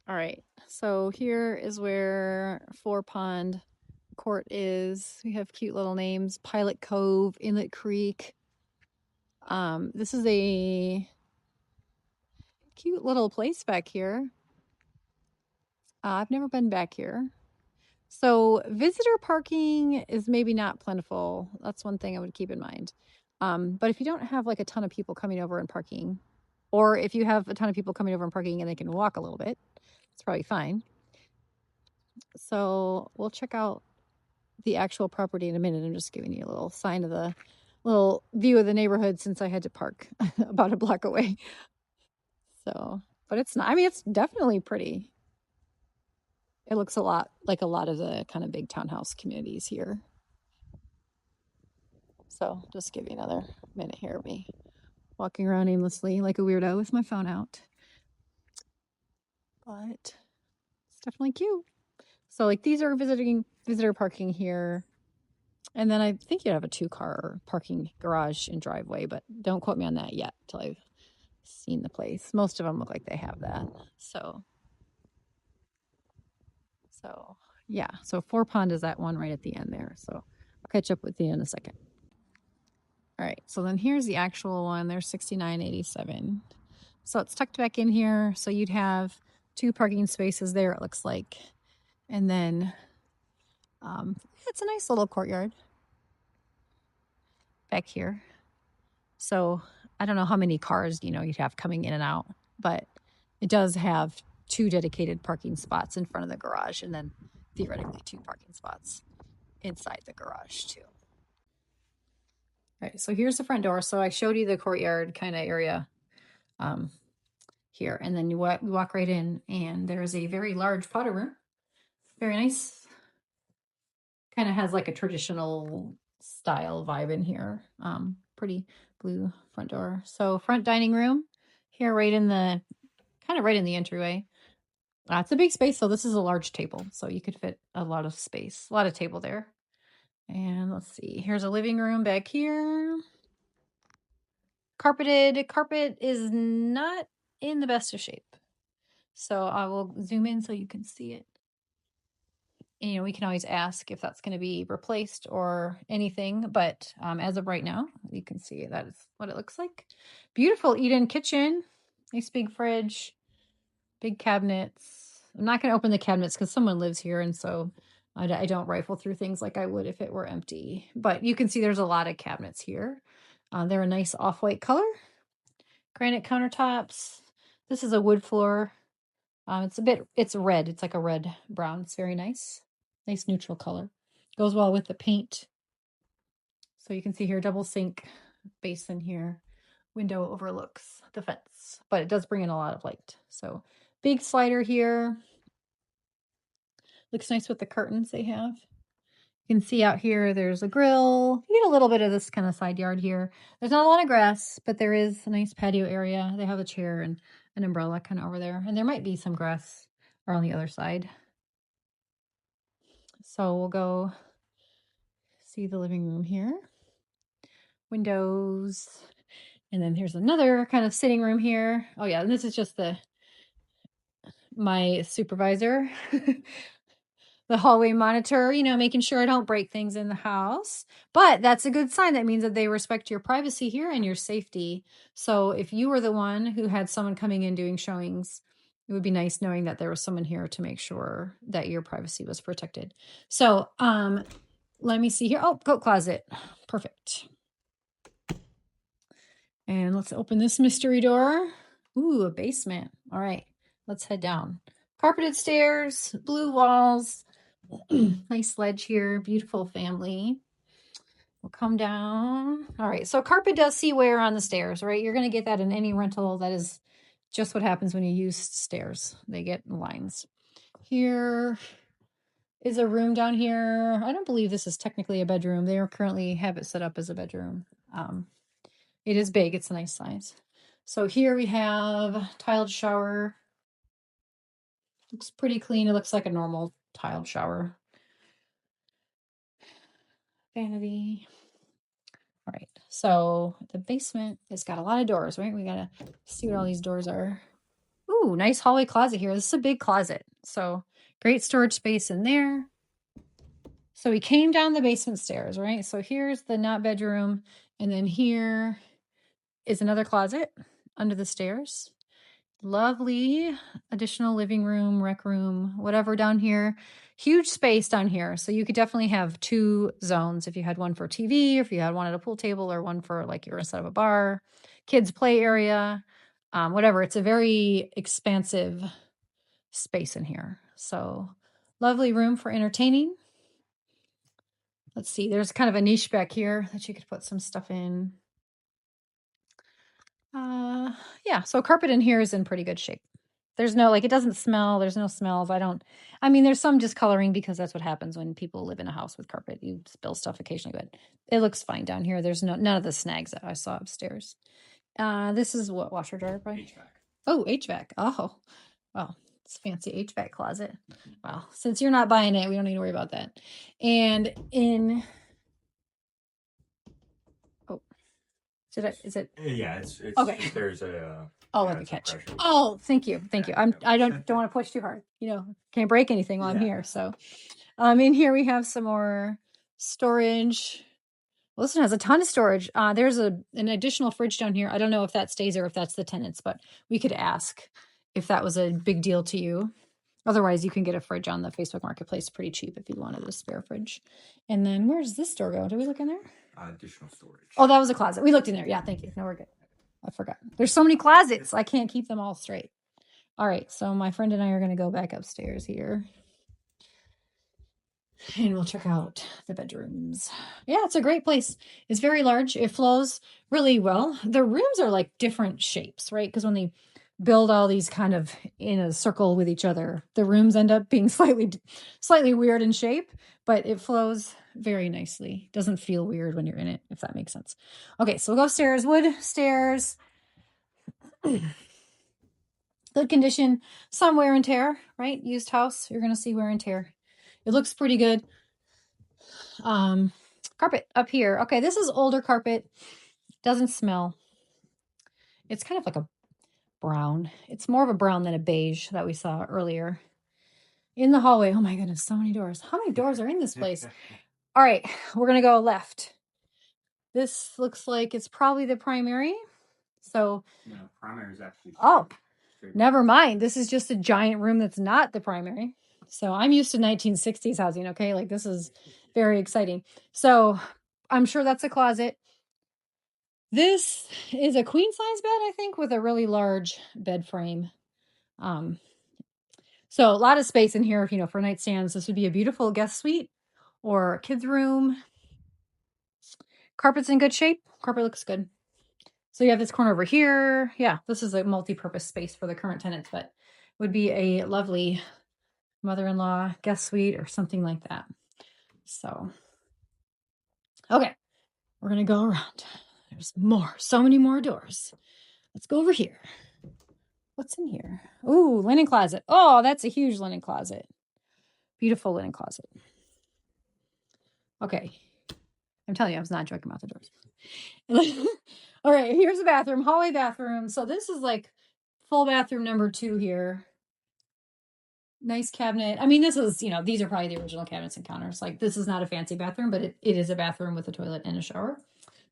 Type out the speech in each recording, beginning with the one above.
All right, so here is where Forepond Court is. We have cute little names: Pilot Cove, Inlet Creek. This is a cute little place back here. I've never been back here. So visitor parking is maybe not plentiful. That's one thing I would keep in mind. But if you don't have like a ton of people coming over and parking, or if you have a ton of people coming over and parking and they can walk a little bit, it's probably fine. So we'll check out the actual property in a minute. I'm just giving you a little sign of the little view of the neighborhood since I had to park about a block away. So, but it's not, I mean, it's definitely pretty. It looks a lot like a lot of the kind of big townhouse communities here. So just give you another minute here of me walking around aimlessly like a weirdo with my phone out. But it's definitely cute. So like these are visitor parking here. And then I think you have a 2-car parking garage and driveway, but don't quote me on that yet till I've seen the place. Most of them look like they have that. So yeah. So Forepond is that one right at the end there. So I'll catch up with you in a second. All right. So then here's the actual one. There's 6987. So it's tucked back in here. So you'd have 2 parking spaces there, it looks like. And then it's a nice little courtyard back here. So I don't know how many cars, you'd have coming in and out, but it does have 2 dedicated parking spots in front of the garage and then theoretically 2 parking spots inside the garage too. All right, so here's the front door. So I showed you the courtyard kind of area here, and then you walk right in and there's a very large powder room. Very nice. Kind of has like a traditional style vibe in here. Pretty blue front door. So front dining room here, right in the entryway. It's a big space, so this is a large table, so you could fit a lot of space, a lot of table there. And let's see, here's a living room back here. Carpeted. Carpet is not in the best of shape. So I will zoom in so you can see it. And, we can always ask if that's going to be replaced or anything. But as of right now, you can see that is what it looks like. Beautiful eat-in kitchen. Nice big fridge. Big cabinets. I'm not going to open the cabinets because someone lives here. And so I don't rifle through things like I would if it were empty. But you can see there's a lot of cabinets here. They're a nice off-white color. Granite countertops. This is a wood floor. It's red. It's like a red brown. It's very nice. Nice neutral color. Goes well with the paint. So you can see here, double sink basin here. Window overlooks the fence, but it does bring in a lot of light. So big slider here. Looks nice with the curtains they have. You can see out here, there's a grill. You get a little bit of this kind of side yard here. There's not a lot of grass, but there is a nice patio area. They have a chair and an umbrella kind of over there. And there might be some grass on the other side. So we'll go see the living room here. Windows. And then here's another kind of sitting room here. Oh yeah, and this is just my supervisor. The hallway monitor, making sure I don't break things in the house. But that's a good sign. That means that they respect your privacy here and your safety. So if you were the one who had someone coming in doing showings, it would be nice knowing that there was someone here to make sure that your privacy was protected. So let me see here. Oh, coat closet. Perfect. And let's open this mystery door. Ooh, a basement. All right, let's head down. Carpeted stairs, blue walls. Nice ledge here. Beautiful family. We'll come down. All right, so carpet does see wear on the stairs, right? You're going to get that in any rental. That is just what happens when you use stairs. They get lines. Here is a room down here. I don't believe this is technically a bedroom. They currently have it set up as a bedroom. It is big. It's a nice size. So here we have tiled shower. Looks pretty clean. It looks like a normal tiled shower. Vanity. All right. So the basement has got a lot of doors, right? We got to see what all these doors are. Ooh, nice hallway closet here. This is a big closet. So great storage space in there. So we came down the basement stairs, right? So here's the not bedroom. And then here is another closet under the stairs. Lovely additional living room, rec room, whatever down here. Huge space down here. So you could definitely have 2 zones if you had one for TV, or if you had one at a pool table, or one for like you're instead of a bar, kids play area, whatever. It's a very expansive space in here. So lovely room for entertaining. Let's see, there's kind of a niche back here that you could put some stuff in. Yeah, so carpet in here is in pretty good shape. There's no, like, it doesn't smell. There's no smells. I mean, there's some discoloring because that's what happens when people live in a house with carpet. You spill stuff occasionally, but it looks fine down here. There's none of the snags that I saw upstairs. This is what, washer dryer, probably? HVAC. Oh, HVAC. Oh, well, it's a fancy HVAC closet. Well, since you're not buying it, we don't need to worry about that. And in, oh, is it? Yeah, it's okay. There's a like a catch. Oh, thank you. I don't want to push too hard. Can't break anything while I'm here. So, in here we have some more storage. Well, this one has a ton of storage. There's an additional fridge down here. I don't know if that stays or if that's the tenants, but we could ask if that was a big deal to you. Otherwise, you can get a fridge on the Facebook Marketplace pretty cheap if you wanted a spare fridge. And then where's this door go? Did we look in there? Additional storage. Oh, that was a closet. We looked in there. Yeah, thank you. No, we're good. I forgot. There's so many closets. I can't keep them all straight. All right. So my friend and I are going to go back upstairs here. And we'll check out the bedrooms. Yeah, it's a great place. It's very large. It flows really well. The rooms are like different shapes, right? Because when they build all these kind of in a circle with each other, the rooms end up being slightly weird in shape, but it flows very nicely. Doesn't feel weird when you're in it, if that makes sense. Okay, so we'll go upstairs. Wood stairs. Good condition. Some wear and tear, right? Used house, you're going to see wear and tear. It looks pretty good. Carpet up here. Okay, this is older carpet. Doesn't smell. It's kind of like a brown. It's more of a brown than a beige that we saw earlier. In the hallway. Oh my goodness, so many doors. How many doors are in this place? All right, we're going to go left. This looks like it's probably the primary. So, no, primary is actually. Oh, never mind. This is just a giant room that's not the primary. So I'm used to 1960s housing, okay? Like, this is very exciting. So I'm sure that's a closet. This is a queen size bed, I think, with a really large bed frame. So a lot of space in here, for nightstands. This would be a beautiful guest suite or a kid's room. Carpet's in good shape. Carpet looks good. So you have this corner over here. Yeah, this is a multi-purpose space for the current tenants, but would be a lovely mother-in-law guest suite or something like that. So, okay, we're going to go around. There's so many more doors. Let's go over here. What's in here? Ooh, linen closet. Oh, that's a huge linen closet. Beautiful linen closet. Okay. I'm telling you, I was not joking about the doors. All right, here's the bathroom, hallway bathroom. So this is like full bathroom number 2 here. Nice cabinet. I mean, this is, these are probably the original cabinets and counters. Like, this is not a fancy bathroom, but it is a bathroom with a toilet and a shower.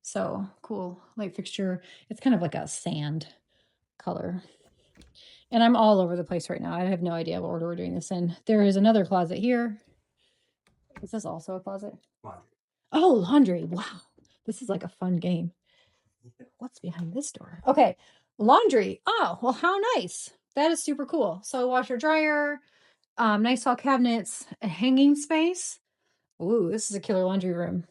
So cool light fixture. It's kind of like a sand color. And I'm all over the place right now. I have no idea what order we're doing this in. There is another closet here. Is this also a closet? Laundry. Oh, laundry. Wow. This is like a fun game. What's behind this door? Okay. Laundry. Oh, well, how nice. That is super cool. So washer dryer, nice tall cabinets, a hanging space. Ooh, this is a killer laundry room.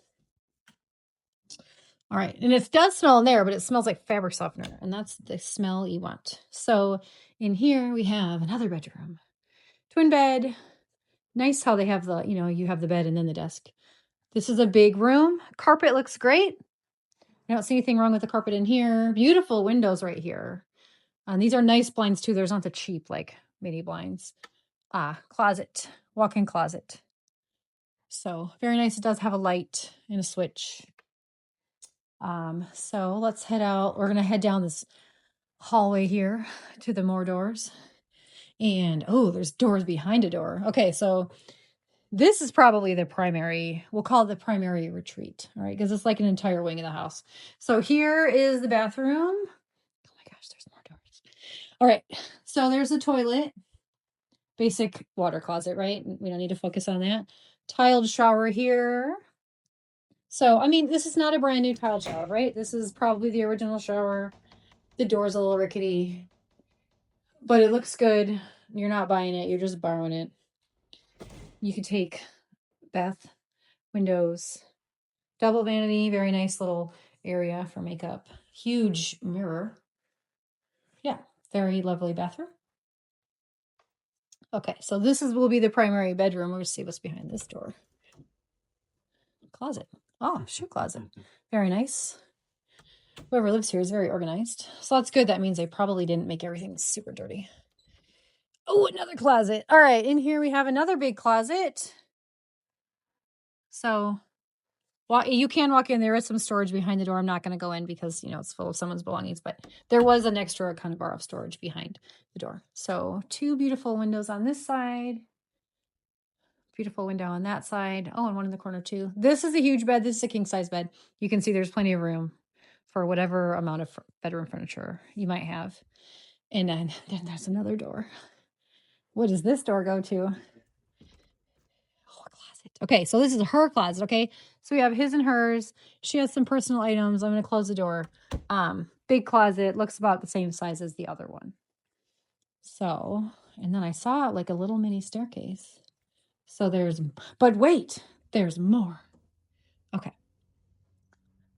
All right. And it does smell in there, but it smells like fabric softener. And that's the smell you want. So in here we have another bedroom. Twin bed. Nice how they have the, you have the bed and then the desk. This is a big room. Carpet looks great. I don't see anything wrong with the carpet in here. Beautiful windows right here. And these are nice blinds too. There's not the cheap like mini blinds. Closet, walk-in closet. So very nice. It does have a light and a switch. So let's head out. We're going to head down this hallway here to the more doors. And oh, there's doors behind a door. Okay, so this is probably the primary, we'll call it the primary retreat, all right? Because it's like an entire wing of the house. So here is the bathroom. Oh my gosh, there's more doors. All right, so there's the toilet, basic water closet, right? We don't need to focus on that. Tiled shower here. So, I mean, this is not a brand new tiled shower, right? This is probably the original shower. The door's a little rickety, but it looks good. You're not buying it, you're just borrowing it. You could take bath, windows, double vanity, very nice little area for makeup. Huge mirror. Yeah, very lovely bathroom. Okay, so this will be the primary bedroom. We'll see what's behind this door. Closet. Oh, shoe closet. Very nice. Whoever lives here is very organized. So that's good. That means they probably didn't make everything super dirty. Oh, another closet. All right, in here we have another big closet. So you can walk in. There is some storage behind the door. I'm not going to go in because, you know, it's full of someone's belongings, but there was an extra kind of bar of storage behind the door. So 2 beautiful windows on this side. Beautiful window on that side. Oh, and one in the corner too. This is a huge bed. This is a king size bed. You can see there's plenty of room for whatever amount of bedroom furniture you might have. And then there's another door. What does this door go to? Oh, a closet. Okay, so this is her closet, okay? So we have his and hers. She has some personal items. I'm going to close the door. Big closet. Looks about the same size as the other one. So, and then I saw like a little mini staircase. So but wait, there's more. Okay.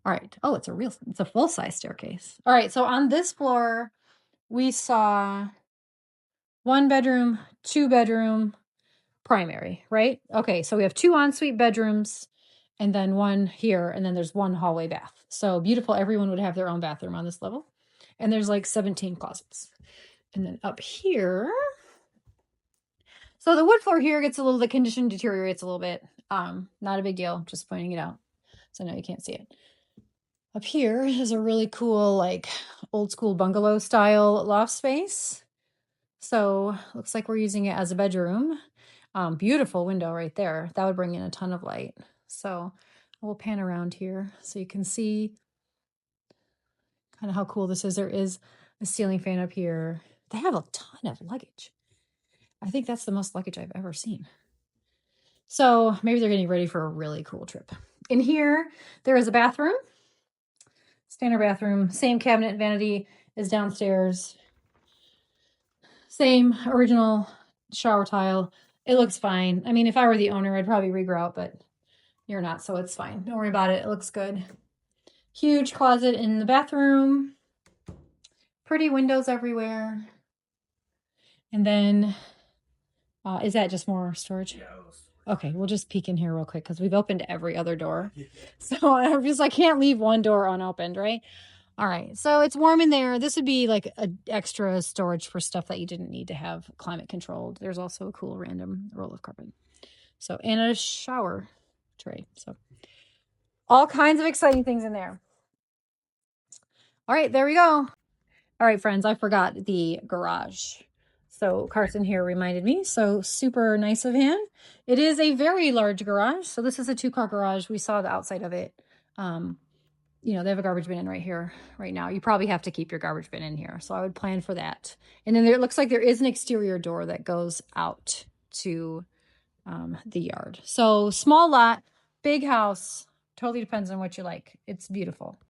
All right. Oh, it's a full-size staircase. All right, so on this floor, we saw 1 bedroom, 2 bedroom, primary, right? Okay, so we have 2 ensuite bedrooms and then 1 here, and then there's 1 hallway bath. So beautiful. Everyone would have their own bathroom on this level. And there's like 17 closets. And then up here, so the wood floor here gets the condition deteriorates a little bit. Not a big deal, just pointing it out. So now you can't see it. Up here is a really cool, like old school bungalow style loft space. So looks like we're using it as a bedroom. Beautiful window right there. That would bring in a ton of light. So we'll pan around here so you can see kind of how cool this is. There is a ceiling fan up here. They have a ton of luggage. I think that's the most luggage I've ever seen. So maybe they're getting ready for a really cool trip. In here, there is a bathroom. Standard bathroom. Same cabinet and vanity is downstairs. Same original shower tile. It looks fine. I mean, if I were the owner, I'd probably regrout, but you're not, so it's fine. Don't worry about it. It looks good. Huge closet in the bathroom. Pretty windows everywhere. And then, is that just more storage? Yeah. Okay, we'll just peek in here real quick because we've opened every other door. So I can't leave one door unopened, right? All right, so it's warm in there. This would be like an extra storage for stuff that you didn't need to have climate controlled. There's also a cool random roll of carpet. So, and a shower tray. So all kinds of exciting things in there. All right, there we go. All right, friends, I forgot the garage. So Carson here reminded me, so super nice of him. It is a very large garage. So this is a 2-car garage. We saw the outside of it. You know, they have a garbage bin in right here, right now. You probably have to keep your garbage bin in here. So I would plan for that. And then it looks like there is an exterior door that goes out to the yard. So small lot, big house, totally depends on what you like. It's beautiful.